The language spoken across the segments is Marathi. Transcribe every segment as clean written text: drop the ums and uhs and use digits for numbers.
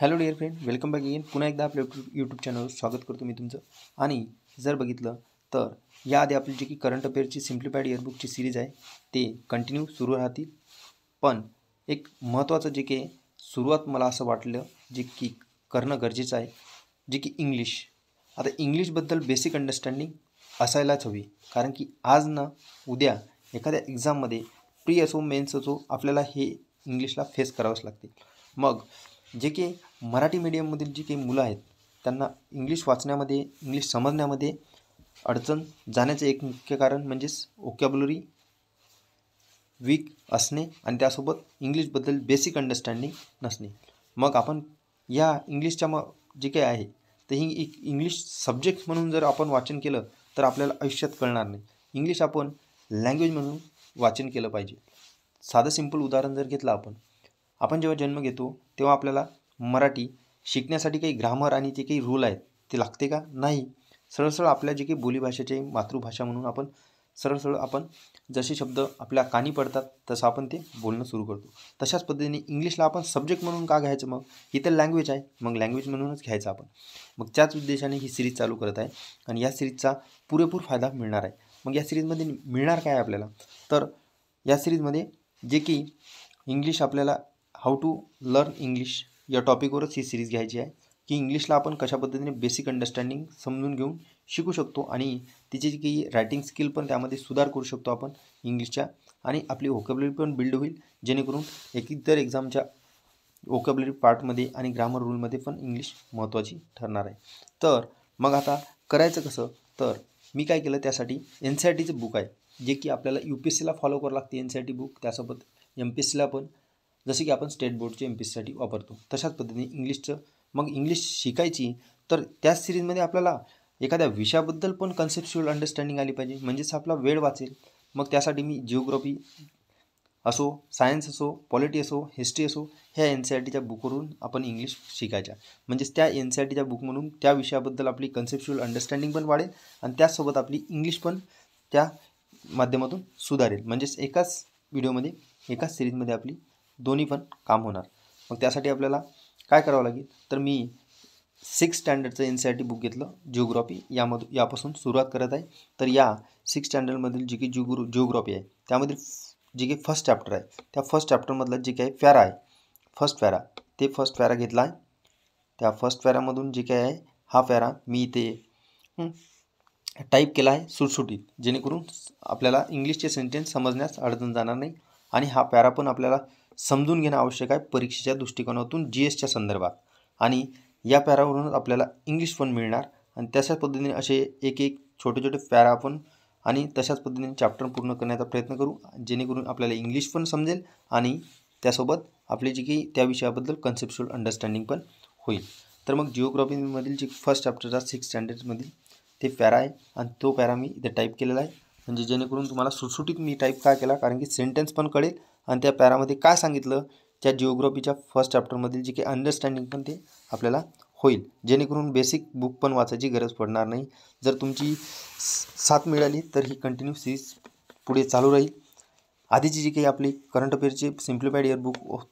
Hello dear friend, welcome back again. पुन्हा एकदा आपल्या यूट्यूब चॅनलवर स्वागत करतो मी तुमचं. आणि जर बघितलं तर याआधी आपली जी की करंट अफेअरची सिम्प्लिफाईड इयरबुकची सिरीज आहे ते कंटिन्यू सुरू राहतील. पण एक महत्त्वाचं जे की सुरुवात मला असं वाटलं जे की करणं गरजेचं आहे, जे की इंग्लिश. आता इंग्लिशबद्दल बेसिक अंडरस्टँडिंग असायलाच हवी, कारण की आज ना उद्या एखाद्या एक्झाममध्ये प्री असो मेन्स असो आपल्याला हे इंग्लिशला फेस करावंच लागते. मग जे की मराठी मीडियममधील जी काही मुलं आहेत त्यांना इंग्लिश वाचण्यामध्ये, इंग्लिश समजण्यामध्ये अडचण जाण्याचं एक मुख्य कारण म्हणजेच वोकॅब्युलरी वीक असणे आणि त्यासोबत इंग्लिशबद्दल बेसिक अंडरस्टँडिंग नसणे. मग आपण या इंग्लिशच्या जे काही आहे तर ही एक इंग्लिश सब्जेक्ट म्हणून जर आपण वाचन केलं तर आपल्याला आयुष्यात कळणार नाही. इंग्लिश आपण लँग्वेज म्हणून वाचन केलं पाहिजे. साधं सिंपल उदाहरण जर घेतलं आपण जेव्हा जन्म घेतो तेव्हा आपल्याला मराठी शिकण्यासाठी काही ग्रामर आणि जे काही रूल आहेत ते लागते का? नाही. सरळ आपल्या जे काही बोलीभाषेची मातृभाषा म्हणून आपण सरळ आपण जसे शब्द आपल्या कानी पडतात तसं आपण ते बोलणं सुरू करतो. तशाच पद्धतीने इंग्लिशला आपण सब्जेक्ट म्हणून का घ्यायचं? मग ही तर लँग्वेज आहे, मग लँग्वेज म्हणूनच घ्यायचं आपण. मग त्याच उद्देशाने ही सिरीज चालू करत आहे आणि या सिरीजचा पुरेपूर फायदा मिळणार आहे. मग या सिरीजमध्ये मिळणार काय आपल्याला? तर या सिरीजमध्ये जे की इंग्लिश आपल्याला हाऊ टू लर्न इंग्लिश या टॉपिकवरच ही सिरीज घ्यायची आहे की इंग्लिशला आपण कशा पद्धतीने बेसिक अंडरस्टँडिंग समजून घेऊन शिकू शकतो आणि तिची जी काही रायटिंग स्किल पण त्यामध्ये सुधार करू शकतो आपण इंग्लिशच्या, आणि आपली व्होकॅब्युलरी पण बिल्ड होईल, जेणेकरून इतर एक्झामच्या व्होकॅब्युलरी पार्टमध्ये आणि ग्रामर रूलमध्ये पण इंग्लिश महत्त्वाची ठरणार आहे. तर मग आता करायचं कसं? तर मी काय केलं, त्यासाठी NCERTचं बुक आहे जे की आपल्याला UPSCला फॉलो करावं लागते. NCERT बुक त्यासोबत MPSCला पण, जसे की आपण स्टेट बोर्डचे MPSCसाठी वापरतो तशाच पद्धतीने इंग्लिशचं. मग इंग्लिश शिकायची तर त्याच सिरीजमध्ये आपल्याला एखाद्या विषयाबद्दल पण कन्सेप्च्युअल अंडरस्टँडिंग आली पाहिजे, म्हणजेच आपला वेळ वाचेल. मग त्यासाठी मी जिओग्राफी असो, सायन्स असो, पॉलिटी असो, हिस्ट्री असो, ह्या NCERTच्या बुकवरून आपण इंग्लिश शिकायच्या. म्हणजेच त्या NCERTच्या बुकमधून त्या विषयाबद्दल आपली कन्सेप्च्युअल अंडरस्टँडिंग पण वाढेल आणि त्याचसोबत आपली इंग्लिश पण त्या माध्यमातून सुधारेल. म्हणजेच एकाच व्हिडिओमध्ये, एकाच सिरीजमध्ये आपली दोन्ही पण काम होणार. मग त्यासाठी आपल्याला काय करावं लागेल? तर मी 6th स्टँडर्डचं NCERT बुक घेतलं, जिओग्राफी. यापासून सुरुवात करत आहे. तर या 6th स्टँडर्डमधील जी काही जिओग्राफी आहे त्यामध्ये जे काही फर्स्ट चॅप्टर आहे त्या फर्स्ट चॅप्टरमधलं जे काही पॅरा आहे, फर्स्ट पॅरा घेतला आहे. त्या फर्स्ट पॅरामधून जे काही आहे हा पॅरा मी इथे टाईप केला आहे सुटसुटीत, जेणेकरून आपल्याला इंग्लिशचे सेंटेन्स समजण्यास अडचण जाणार नाही. आणि हा पॅरा पण आपल्याला समजून घेणं आवश्यक आहे परीक्षेच्या दृष्टिकोनातून, GSच्या संदर्भात. आणि या पॅरावरूनच आपल्याला इंग्लिश पण मिळणार. आणि तशाच पद्धतीने असे एक छोटे पॅरा आपण आणि तशाच पद्धतीने चॅप्टर पूर्ण करण्याचा प्रयत्न करू, जेणेकरून आपल्याला इंग्लिश पण समजेल आणि त्यासोबत आपली जी काही त्या विषयाबद्दल कन्सेप्च्युअल अंडरस्टँडिंग पण होईल. तर मग जिओग्राफीमधील जे फर्स्ट चॅप्टरचा 6th स्टँडर्डमधील ते पॅरा आहे आणि तो पॅरा मी इथे टाईप केलेला आहे. म्हणजे जेणेकरून तुम्हाला सुटसुटीत मी टाईप का केला, कारण की सेंटेन्स पण कळेल आणि त्या पॅरामध्ये काय सांगितलं त्या जिओग्राफीच्या फर्स्ट चॅप्टरमधील जे काही अंडरस्टँडिंग पण ते आपल्याला होईल, जेणेकरून बेसिक बुक पण वाचायची गरज पडणार नाही. जर तुमची साथ मिळाली तर ही कंटिन्यू सिरीज पुढे चालू राहील. आधीची जी काही आपली करंट अफेअरची सिम्प्लिफाईड इयरबुक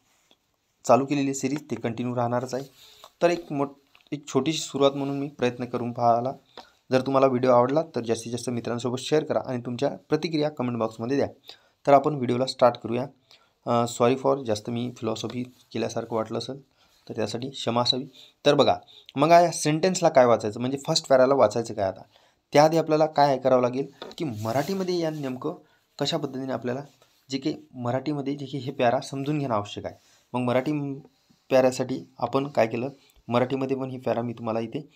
चालू केलेली सिरीज ते कंटिन्यू राहणारच आहे. तर एक छोटीशी सुरुवात म्हणून मी प्रयत्न करून पाहिला. जर तुम्हाला व्हिडिओ आवडला तर जास्तीत जास्त मित्रांसोबत शेअर करा आणि तुमच्या प्रतिक्रिया कमेंट बॉक्समध्ये द्या. तर आपण व्हिडिओला स्टार्ट करूया. सॉरी फॉर जास्त मी फिलॉसॉफी केल्यासारखं वाटलं असेल तर त्यासाठी क्षमा असावी. तर बघा, मग या सेंटेन्सला काय वाचायचं, म्हणजे फर्स्ट पॅराला वाचायचं काय? आता त्याआधी आपल्याला काय करावं लागेल की मराठीमध्ये या नेमकं कशा पद्धतीने आपल्याला जे काही मराठीमध्ये जे काही हे पॅरा समजून घेणं आवश्यक आहे. मग मराठी पॅरासाठी आपण काय केलं, मराठीमध्ये पण ही पॅरा मी तुम्हाला इथे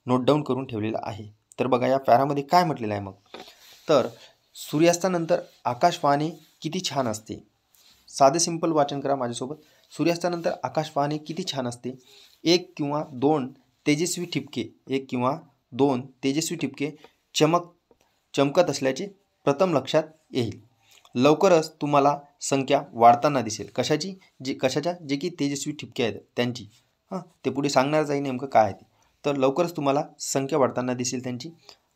नोट डाऊन करून ठेवलेला आहे. तर बघा या पॅरामध्ये काय म्हटलेलं आहे. मग तर सूर्यास्तानंतर आकाश पाहणे किती छान असते. साधे सिंपल वाचन करा माझ्यासोबत. सूर्यास्तानंतर आकाश पाहणे किती छान असते. एक किंवा दोन तेजस्वी ठिपके चमकत असल्याचे प्रथम लक्षात येईल. लवकरच तुम्हाला संख्या वाढताना दिसेल. कशाच्या? जे की तेजस्वी ठिपके आहेत त्यांची. ते पुढे सांगणारच आहे नेमकं काय आहे ते. तर लवकरच तुम्हाला संख्या वाढताना दिसेल त्यांची.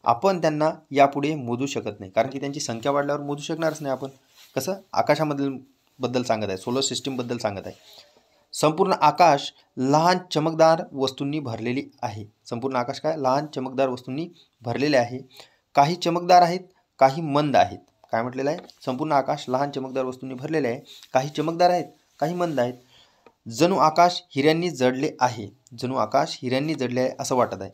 आपण त्यांना यापुढे मोजू शकत नाही, कारण की त्यांची संख्या वाढल्यावर मोजू शकणारच नाही आपण. कसं? आकाशामधील बद्दल सांगत आहे, सोलर सिस्टीमबद्दल सांगत आहे. संपूर्ण आकाश लहान चमकदार वस्तूंनी भरलेली आहे. संपूर्ण आकाश काय लहान चमकदार वस्तूंनी भरलेले आहे. काही चमकदार आहेत, काही मंद आहेत. काय म्हटलेलं आहे? संपूर्ण आकाश लहान चमकदार वस्तूंनी भरलेले आहे. काही चमकदार आहेत, काही मंद आहेत. जणू आकाश हिऱ्यांनी जडले आहे. जणू आकाश हिऱ्यांनी जडले आहे असं वाटत आहे.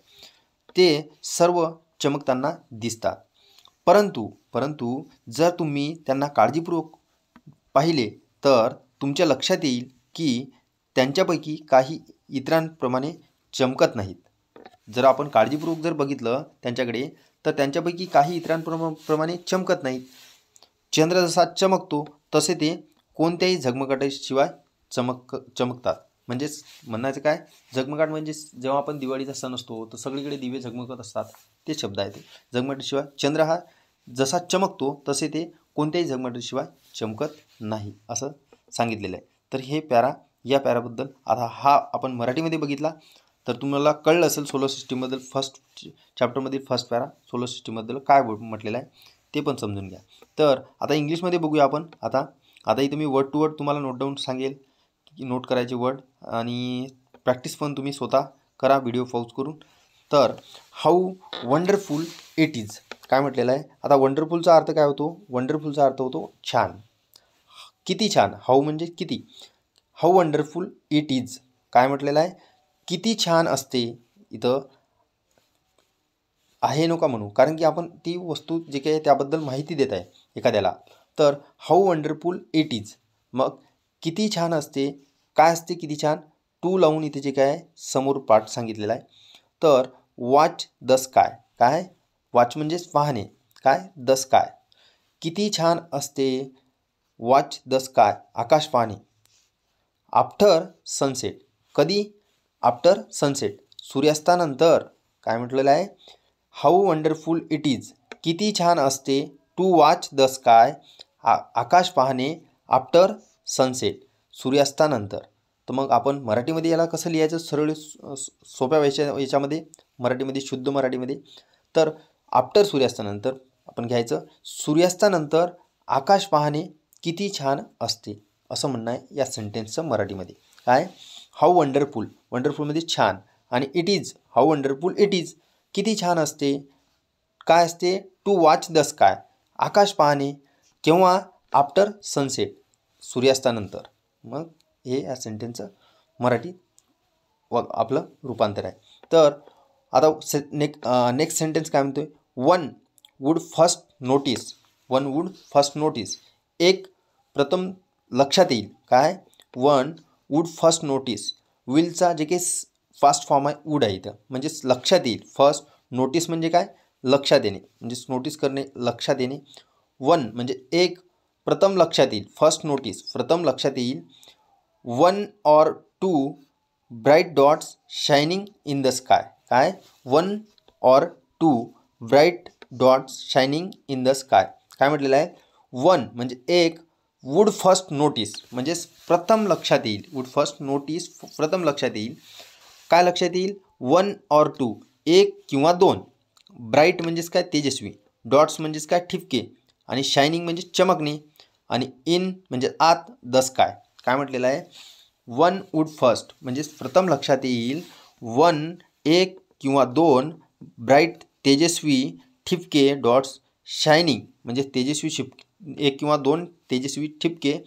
ते सर्व चमकताना दिसतात. परंतु जर तुम्ही त्यांना काळजीपूर्वक पाहिले तर तुमच्या लक्षात येईल की त्यांच्यापैकी काही इतरांप्रमाणे चमकत नाहीत. जर आपण काळजीपूर्वक जर बघितलं त्यांच्याकडे तर त्यांच्यापैकी काही इतरांप्रमाणे चमकत नाहीत. चंद्र जसा चमकतो तसे ते कोणत्याही झगमगाटाशिवाय चमकतात. म्हणजेच म्हणायचं काय, झगमगाट म्हणजे जेव्हा आपण दिवाळीचा सण असतो तर सगळीकडे दिवे झगमगत असतात, ते शब्द आहे. ते झगमगाटाशिवाय चंद्र हा जसा चमकतो तसे ते कोणत्याही झगमगाटाशिवाय चमकत नाही असं सांगितलेलं आहे. तर हे या पॅराबद्दल आता हा आपण मराठीमध्ये बघितला तर तुम्हाला कळलं असेल सोलर सिस्टीमबद्दल. फर्स्ट चॅप्टरमधील फर्स्ट पॅरा सोलर सिस्टीमबद्दल काय म्हटलेलं आहे ते पण समजून घ्या. तर आता इंग्लिशमध्ये बघूया आपण. आता इथं मी वर्ड टू वर्ड तुम्हाला नोट डाऊन सांगेल की नोट करायचे वर्ड, आणि प्रॅक्टिस पण तुम्ही स्वतः करा व्हिडिओ पॉज करून. तर हाऊ वंडरफुल इट इज काय म्हटलेलं आहे. आता वंडरफुलचा अर्थ काय होतो? वंडरफुलचा अर्थ होतो छान, किती छान. हाऊ म्हणजे किती. हाऊ वंडरफुल इट इज काय म्हटलेलं आहे? किती छान असते. इथं आहे नका म्हणू, कारण की आपण ती वस्तू जे काही त्याबद्दल माहिती देत आहे एखाद्याला. तर हाऊ वंडरफुल इट इज, मग किती छान असते. काय असते किती छान? टू लावून इथे जे काय समोर पाठ सांगितलेला आहे. तर वॉच द स्काय, काय वॉच म्हणजेच पाहणे, काय द स्काय, किती छान असते. वॉच द स्काय आकाश पाहणे. आफ्टर सनसेट, कधी? आफ्टर सनसेट सूर्यास्तानंतर. काय म्हटलेलं आहे? हाऊ वंडरफुल इट इज, किती छान असते. टू वॉच द स्काय आकाश पाहणे. आफ्टर सनसेट सूर्यास्तानंतर. तर मग आपण मराठीमध्ये याला कसं लिहायचं सरळ सोप्या याच्यामध्ये मराठीमध्ये शुद्ध मराठीमध्ये. तर आफ्टर सूर्यास्तानंतर आपण घ्यायचं सूर्यास्तानंतर आकाश पाहणे किती छान असते असं म्हणणं आहे या सेंटेन्सचं मराठीमध्ये. काय? हाऊ वंडरफुल, वंडरफुलमध्ये छान, आणि it is, how wonderful it is किती छान असते. काय असते? टू वॉच द स्काय आकाश पाहणे. केव्हा? आफ्टर सनसेट सूर्यास्तानंतर. मग हे या सेंटेन्सचं मराठी आपलं रूपांतर आहे. तर आता नेक्स्ट सेंटेन्स काय म्हणतोय? One would first notice, one would first notice, एक प्रथम लक्षात येईल. काय? वन वूड फर्स्ट नोटीस, विलचा जे काही फास्ट फॉर्म आहे वूड आहे इथं, म्हणजेच लक्षात येईल. फर्स्ट नोटीस म्हणजे काय? लक्षात येणे, म्हणजेच नोटीस करणे, लक्षात येणे. वन म्हणजे एक, प्रथम लक्षात येईल. फर्स्ट नोटीस प्रथम लक्षात येईल. One or two bright dots shining in the sky. काय? One or two bright dots shining in the sky. काय म्हटलेलं आहे? वन म्हणजे एक, वूड फर्स्ट नोटीस म्हणजेच प्रथम लक्षात येईल. वूड फर्स्ट नोटीस प्रथम लक्षात येईल. काय लक्षात येईल? वन ऑर टू एक किंवा दोन. ब्राईट म्हणजेच काय? तेजस्वी. डॉट्स म्हणजेच काय? ठिपके. आणि शायनिंग म्हणजे चमकणे. आणि इन म्हणजे आत. The sky. काय म्हटलेलं आहे? वन वूड फर्स्ट म्हणजेच प्रथम लक्षात येईल. वन एक किंवा दोन, ब्राईट तेजस्वी, ठिपके डॉट्स, शायनिंग म्हणजे तेजस्वी एक किंवा दोन तेजस्वी ठिपके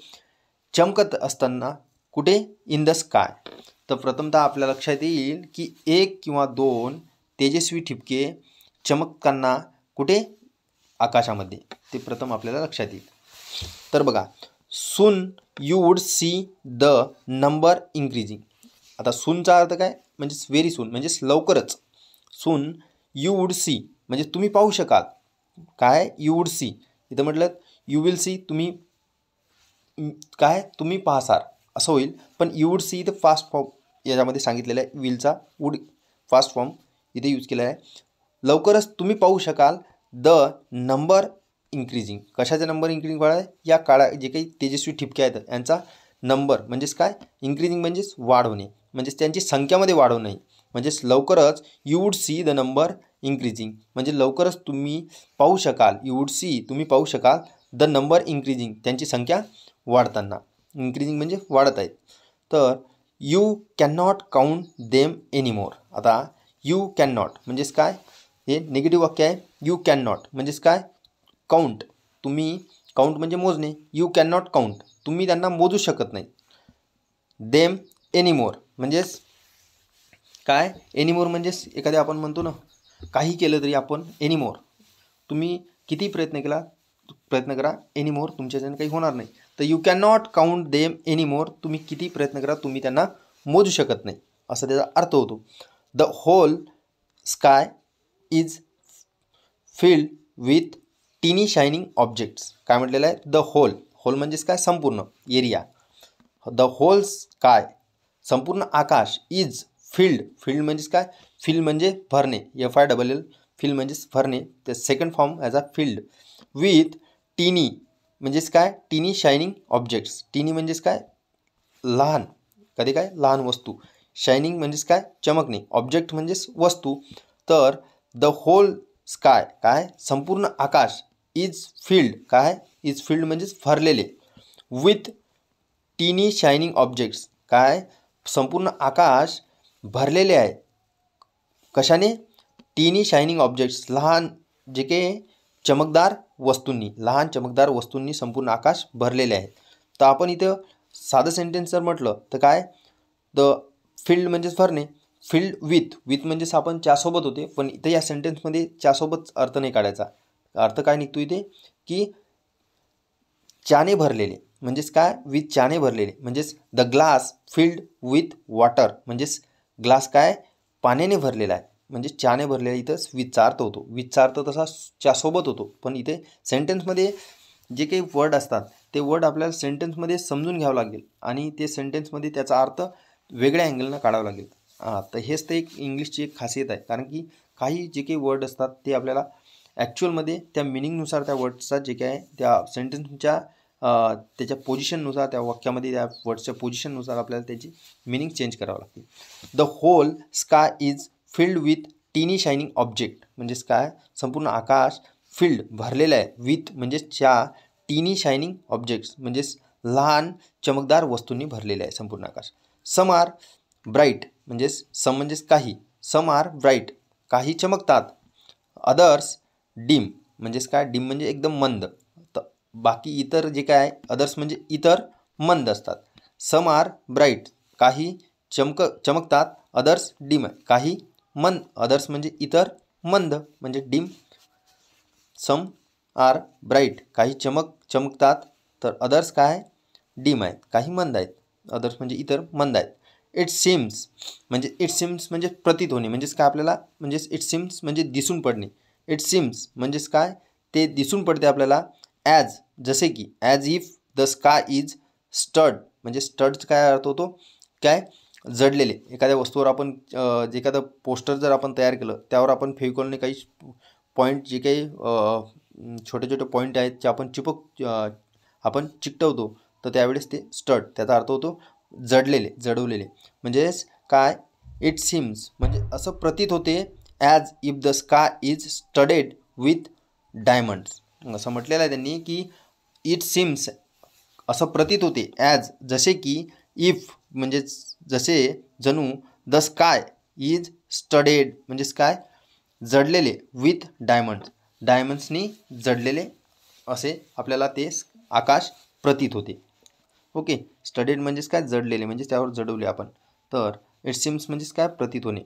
चमकत असताना. कुठे? In the sky. तर प्रथमतः आपल्या लक्षात येईल की एक किंवा दोन तेजस्वी ठिपके चमकताना कुठे? आकाशामध्ये. ते प्रथम आपल्याला लक्षात येईल. तर बघा, soon you would see the number increasing. आता सूनचा अर्थ काय? म्हणजेच व्हेरी सून म्हणजेच लवकरच. सून यू वूड सी म्हणजे तुम्ही पाहू शकाल. काय? You would see. इथं म्हटलं यू विल सी, तुम्ही काय? तुम्ही पाहसाल असं होईल. पण यू वूड सी इथं फास्ट फॉर्म याच्यामध्ये सांगितलेलं आहे. विलचा वूड फास्ट फॉर्म इथे यूज केला आहे. लवकरच तुम्ही पाहू शकाल. द नंबर इन्क्रीजिंग, कशाचा नंबर इन्क्रीजिंग वाढ आहे? या काळा जे काही तेजस्वी ठिपके आहेत यांचा नंबर म्हणजेच काय? इन्क्रीजिंग म्हणजेच वाढवणे, म्हणजेच त्यांची संख्यामध्ये वाढवणे. म्हणजेच लवकरच you would see the number increasing म्हणजे लवकरच तुम्ही पाहू शकाल. यू वूड सी तुम्ही पाहू शकाल. द नंबर इन्क्रीजिंग त्यांची संख्या वाढताना. इन्क्रीजिंग म्हणजे वाढत आहेत. तर you can not count them anymore. आता यू कॅन नॉट म्हणजेच काय, हे निगेटिव्ह वाक्य आहे. यू कॅन नॉट म्हणजेच काय, काउंट, तुम्ही काउंट म्हणजे मोजणे, यू कॅन नॉट काउंट, तुम्ही त्यांना मोजू शकत नाही. देम एनिमोर म्हणजेच काय, एनिमोर म्हणजेच एखाद्या आपण म्हणतो ना, काही केलं तरी आपण एनिमोर, तुम्ही किती प्रयत्न करा एनिमोर तुमच्याच्याने काही होणार नाही. तर you can not count them anymore, तुम्ही किती प्रयत्न करा तुम्ही त्यांना मोजू शकत नाही, असा त्याचा अर्थ होतो. The whole sky is filled with tiny shining objects. काय म्हटलेलं आहे, द होल, होल म्हणजेच काय, संपूर्ण एरिया. द होल स्काय संपूर्ण आकाश, इज फिल्ड, फिल्ड म्हणजेच काय, फिल्ड म्हणजे भरणे, FILL, फिल्ड म्हणजेच भरणे, ते second form as a field. With tiny म्हणजेच काय, टिनी शायनिंग ऑब्जेक्ट्स, टिनी म्हणजेच काय, लहान, कधी काय लहान वस्तू, शायनिंग म्हणजेच काय, चमकणे, ऑब्जेक्ट म्हणजेच वस्तू. तर द होल स्काय काय, संपूर्ण आकाश, इज फिल्ड काय, इज फिल्ड म्हणजेच भरलेले, विथ टिनी शायनिंग ऑब्जेक्ट्स काय, संपूर्ण आकाश भरलेले आहे, कशाने, टिनी शायनिंग ऑब्जेक्ट्स, लहान जे काही चमकदार वस्तूंनी, लहान चमकदार वस्तूंनी संपूर्ण आकाश भरलेले आहे. तर आपण इथं साधं सेंटेन्स जर म्हटलं तर काय, द फिल्ड म्हणजेच भरणे, फिल्ड विथ म्हणजेच आपण च्यासोबत होते, पण इथं या सेंटेन्समध्ये च्यासोबत अर्थ नाही काढायचा. अर्थ काय निघतो इथे, की चाने भरलेले म्हणजेच काय, विथ चाने भरलेले, म्हणजेच the glass filled with water, म्हणजेच ग्लास काय, पाण्याने भरलेला आहे, म्हणजे चाने भरलेला. इथंच विथचा अर्थ होतो, विथचा अर्थ तसा च्यासोबत होतो, पण इथे सेंटेन्समध्ये जे काही वर्ड असतात ते वर्ड आपल्याला सेंटेन्समध्ये समजून घ्यावं लागेल आणि ते सेंटेन्समध्ये त्याचा अर्थ वेगळ्या अँगलनं काढावा लागेल. तर हेच तर एक इंग्लिशची एक खासियत आहे, कारण की काही जे काही वर्ड असतात ते आपल्याला ॲक्च्युअलमध्ये त्या मिनिंगनुसार त्या वर्डचा जे काय त्या सेंटेन्सच्या त्याच्या पोझिशननुसार, त्या वाक्यामध्ये त्या वर्डच्या पोझिशननुसार आपल्याला त्याची मिनिंग चेंज करावं लागते. The whole sky is filled with tiny shining object म्हणजेच काय, संपूर्ण आकाश फिल्ड भरलेलं आहे, विथ म्हणजेच च्या, टिनी शायनिंग ऑब्जेक्ट्स म्हणजेच लहान चमकदार वस्तूंनी भरलेले आहे संपूर्ण आकाश. सम आर ब्राईट म्हणजेच सम म्हणजेच काही, सम आर ब्राईट काही चमकतात, अदर्स डिम म्हणजेच काय, डिम म्हणजे एकदम मंद, तर बाकी इतर जे काय आहे, अदर्स म्हणजे इतर मंद असतात. सम आर ब्राईट काही चमकतात, अदर्स डिम काही मंद, अदर्स म्हणजे इतर, मंद म्हणजे डिम. सम आर ब्राईट काही चमकतात, तर अदर्स काय, डिम आहेत, काही मंद आहेत, अदर्स म्हणजे इतर मंद आहेत. इट सीम्स म्हणजे प्रतीत होणे, म्हणजेच काय आपल्याला, म्हणजेच इट सीम्स म्हणजे दिसून पडणे, इट सीम्स म्हणजेच काय, ते दिसून पडते आपल्याला, ॲज जसे की, as if the sky is stud म्हणजे स्टडचा काय अर्थ होतो, काय, जडलेले. एखाद्या वस्तूवर आपण एखादं पोस्टर जर आपण तयार केलं, त्यावर आपण फेविकॉलने काही पॉईंट जे काही छोटे छोटे पॉईंट आहेत जे आपण आपण चिकटवतो, तर त्यावेळेस ते स्टड त्याचा अर्थ होतो जडवलेले. म्हणजेच काय, इट सीम्स म्हणजे असं प्रतीत होते, as if the sky is studded with diamonds. असं म्हटलेलं आहे त्यांनी की इट सीम्स असं प्रतीत होते, ॲज जसे की, इफ म्हणजे जसे, जणू, द स्काय इज स्टडेड म्हणजेच काय, जडलेले, विथ डायमंड्सनी जडलेले, असे आपल्याला ते आकाश प्रतीत होते. ओके, स्टडेड म्हणजेच काय, जडलेले म्हणजेच त्यावर जडवले आपण. तर इट सीम्स म्हणजेच काय, प्रतीत होणे.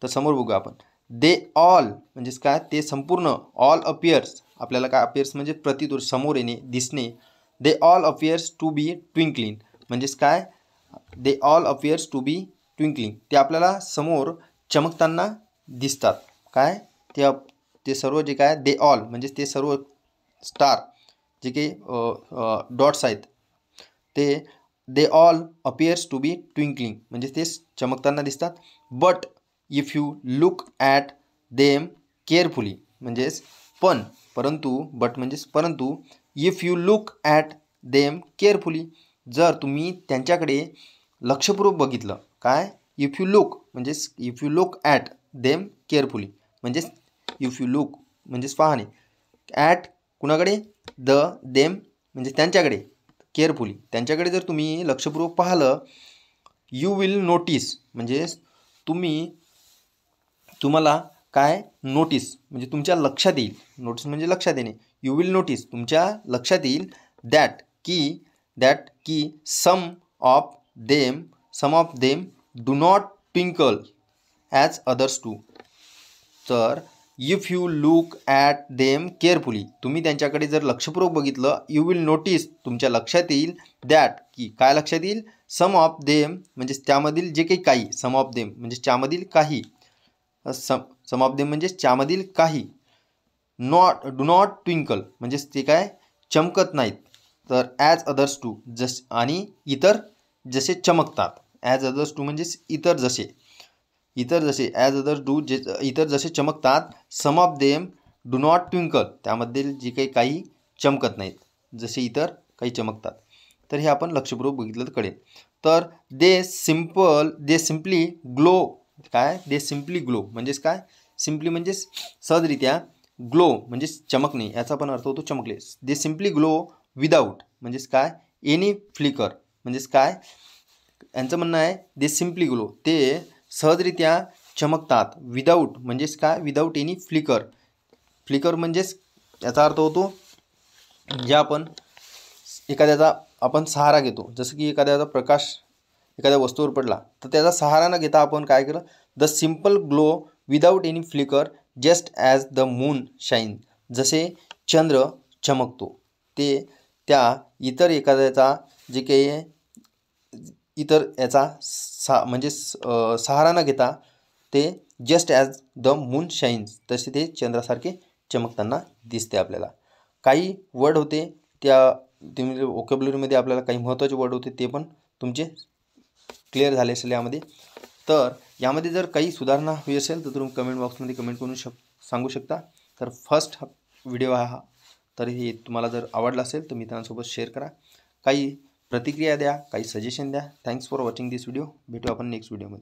तर समोर बघू आपण, दे ऑल म्हणजेच काय, ते संपूर्ण, ऑल अपियर्स आपल्याला काय, अपियर्स म्हणजे प्रतीत, समोर येणे, दिसणे. They all appears to be twinkling म्हणजेच काय, they all appears to be twinkling ते आपल्याला समोर चमकताना दिसतात. काय, ते सर्व जे काय, दे ऑल म्हणजे ते सर्व स्टार जे काही डॉट्स आहेत, ते they all appears to be twinkling म्हणजे ते चमकताना दिसतात. But if you look at them carefully म्हणजेच परंतु, बट म्हणजेच परंतु, if you look at them carefully जर तुम्ही त्यांच्याकडे लक्षपूर्वक बघितलं, काय, इफ यू लुक म्हणजेच if you look at them carefully म्हणजेच इफ यू लुक म्हणजेच पाहणे, ॲट कुणाकडे, देम म्हणजे त्यांच्याकडे, केअरफुली त्यांच्याकडे जर तुम्ही लक्षपूर्वक पाहिलं, यू विल नोटीस म्हणजे तुम्हाला काय नोटीस म्हणजे तुमच्या लक्षात येईल. नोटीस म्हणजे लक्षात येणे. यू विल नोटीस तुमच्या लक्षात येईल दॅट की some of them do not twinkle as others do. तर if you look at them carefully तुम्ही त्यांच्याकडे जर लक्षपूर्वक बघितलं, यू विल नोटीस तुमच्या लक्षात येईल दॅट की काय लक्षात येईल, सम ऑफ देम म्हणजे त्यामधील जे काही सम ऑफ देम म्हणजे त्यामधील काही सम ऑफ देम म्हणजे त्यामधील काही डू नॉट ट्विंकल म्हणजे ते काय चमकत नाहीत. तर ॲज अदर्स टू आणि इतर जसे चमकतात. ॲज अदर्स टू म्हणजे इतर जसे ॲज अदर्स डू इतर जसे चमकतात. Some of them do not twinkle त्यामधील जे काही चमकत नाहीत जसे इतर काही चमकतात. तर हे आपण लक्षपूर्वक बघितलं तर कळेल. तर दे सिम्पली ग्लो काय दे सिम्पली ग्लो म्हणजेच काय सिम्पली म्हणजे सहजरित्या ग्लो म्हणजे चमकणे याचा पण अर्थ होतो चमकले. दे सिम्पली ग्लो विदाऊट म्हणजेच काय एनी फ्लिकर म्हणजेच काय यांचं म्हणणं आहे दे सिम्पली ग्लो ते सहजरित्या चमकतात. विदाऊट म्हणजेच काय विदाऊट एनी फ्लिकर म्हणजेच याचा अर्थ होतो जे आपण एखाद्याचा आपण सहारा घेतो. जसं की एखाद्याचा प्रकाश एखाद्या वस्तूवर पडला तर त्याचा सहारा न घेता आपण काय केलं, the simple glow without any flicker just as the moon shine जसे चंद्र चमकतो ते त्या इतर एखाद्याचा जे काही इतर याचा म्हणजे सहारा न घेता ते just as the moon shines तसे ते चंद्रासारखे चमकताना दिसते आपल्याला. काही वर्ड होते त्या तुम्ही वोकॅब्युलरीमध्ये आपल्याला काही महत्त्वाचे वर्ड होते ते पण तुमचे क्लिअर झाले असेल यामध्ये. तर यामध्ये जर काही सुधारणा हवी असेल तर तुम्ही कमेंट बॉक्समध्ये कमेंट करून सांगू शकता. तर फर्स्ट व्हिडिओ हा तर हे तुम्हाला जर आवडला असेल तर मित्रांसोबत शेअर करा. काही प्रतिक्रिया द्या, काही सजेशन द्या. Thanks for watching this video. भेटू आपण नेक्स्ट व्हिडिओमध्ये.